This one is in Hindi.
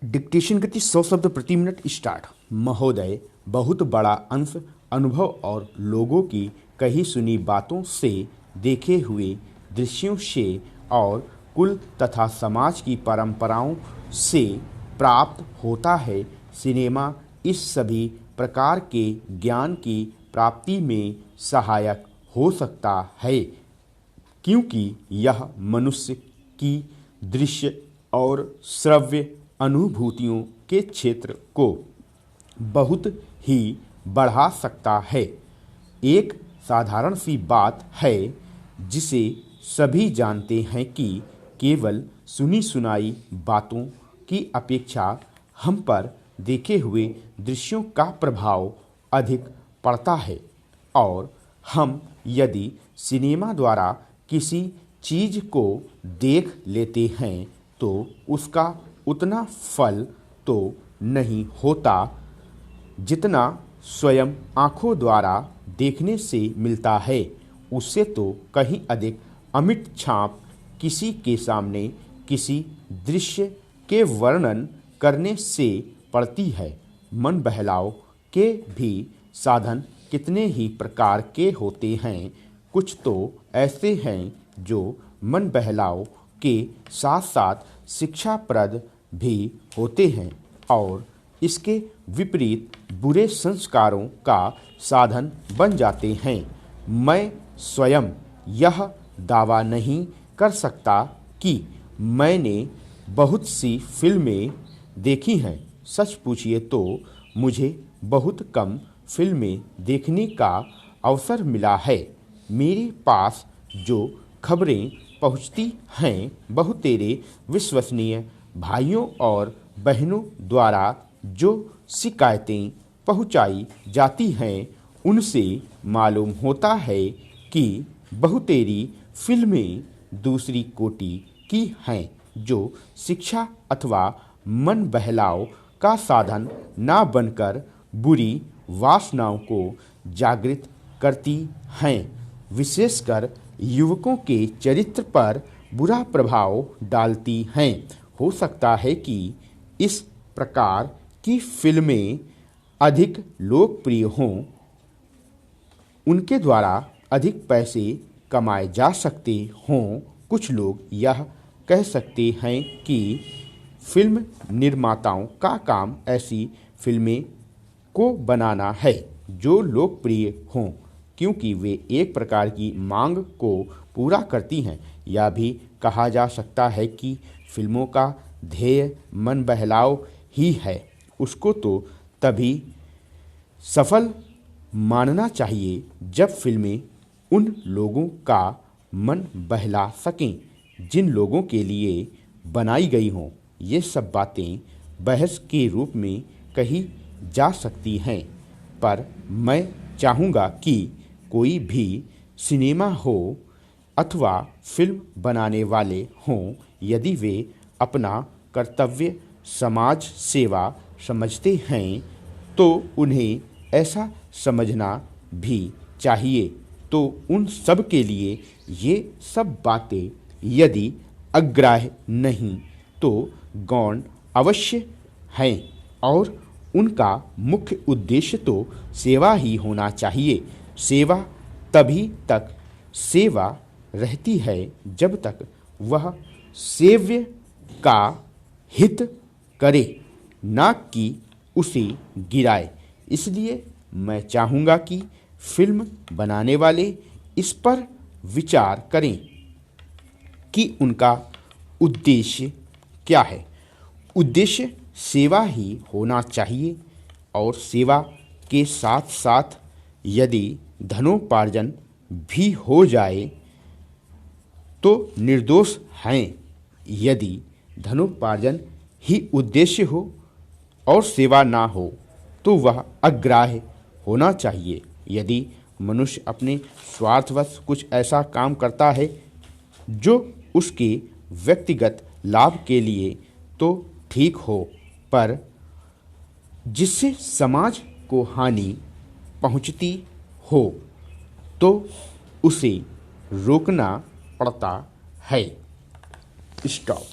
डिक्टेशन गति 100 शब्द प्रति मिनट स्टार्ट। महोदय, बहुत बड़ा अंश अनुभव और लोगों की कही सुनी बातों से, देखे हुए दृश्यों से और कुल तथा समाज की परंपराओं से प्राप्त होता है। सिनेमा इस सभी प्रकार के ज्ञान की प्राप्ति में सहायक हो सकता है, क्योंकि यह मनुष्य की दृश्य और श्रव्य अनुभूतियों के क्षेत्र को बहुत ही बढ़ा सकता है। एक साधारण सी बात है जिसे सभी जानते हैं कि केवल सुनी सुनाई बातों की अपेक्षा हम पर देखे हुए दृश्यों का प्रभाव अधिक पड़ता है, और हम यदि सिनेमा द्वारा किसी चीज़ को देख लेते हैं तो उसका उतना फल तो नहीं होता जितना स्वयं आँखों द्वारा देखने से मिलता है। उससे तो कहीं अधिक अमिट छाप किसी के सामने किसी दृश्य के वर्णन करने से पड़ती है। मन बहलाव के भी साधन कितने ही प्रकार के होते हैं। कुछ तो ऐसे हैं जो मन बहलाव के साथ साथ शिक्षाप्रद भी होते हैं और इसके विपरीत बुरे संस्कारों का साधन बन जाते हैं। मैं स्वयं यह दावा नहीं कर सकता कि मैंने बहुत सी फिल्में देखी हैं। सच पूछिए तो मुझे बहुत कम फिल्में देखने का अवसर मिला है। मेरे पास जो खबरें पहुंचती हैं वह तेरे विश्वसनीय भाइयों और बहनों द्वारा जो शिकायतें पहुंचाई जाती हैं उनसे मालूम होता है कि बहुतेरी फिल्में दूसरी कोटि की हैं, जो शिक्षा अथवा मन बहलाव का साधन ना बनकर बुरी वासनाओं को जागृत करती हैं। विशेषकर युवकों के चरित्र पर बुरा प्रभाव डालती हैं। हो सकता है कि इस प्रकार की फिल्में अधिक लोकप्रिय हों, उनके द्वारा अधिक पैसे कमाए जा सकते हों। कुछ लोग यह कह सकते हैं कि फिल्म निर्माताओं का काम ऐसी फिल्में को बनाना है जो लोकप्रिय हों, क्योंकि वे एक प्रकार की मांग को पूरा करती हैं। यह भी कहा जा सकता है कि फिल्मों का ध्येय मन बहलाव ही है। उसको तो तभी सफल मानना चाहिए जब फिल्में उन लोगों का मन बहला सकें जिन लोगों के लिए बनाई गई हों। ये सब बातें बहस के रूप में कही जा सकती हैं, पर मैं चाहूँगा कि कोई भी सिनेमा हो अथवा फिल्म बनाने वाले हों, यदि वे अपना कर्तव्य समाज सेवा समझते हैं तो उन्हें ऐसा समझना भी चाहिए। तो उन सब के लिए ये सब बातें यदि अग्राह्य नहीं तो गौण अवश्य हैं, और उनका मुख्य उद्देश्य तो सेवा ही होना चाहिए। सेवा तभी तक सेवा रहती है जब तक वह सेव्य का हित करे, ना कि उसे गिराए। इसलिए मैं चाहूँगा कि फिल्म बनाने वाले इस पर विचार करें कि उनका उद्देश्य क्या है। उद्देश्य सेवा ही होना चाहिए, और सेवा के साथ साथ यदि धनोपार्जन भी हो जाए तो निर्दोष हैं। यदि धनोपार्जन ही उद्देश्य हो और सेवा ना हो तो वह अग्राह्य होना चाहिए। यदि मनुष्य अपने स्वार्थवश कुछ ऐसा काम करता है जो उसके व्यक्तिगत लाभ के लिए तो ठीक हो, पर जिससे समाज को हानि पहुंचती हो तो उसे रोकना पड़ता है। स्टॉप।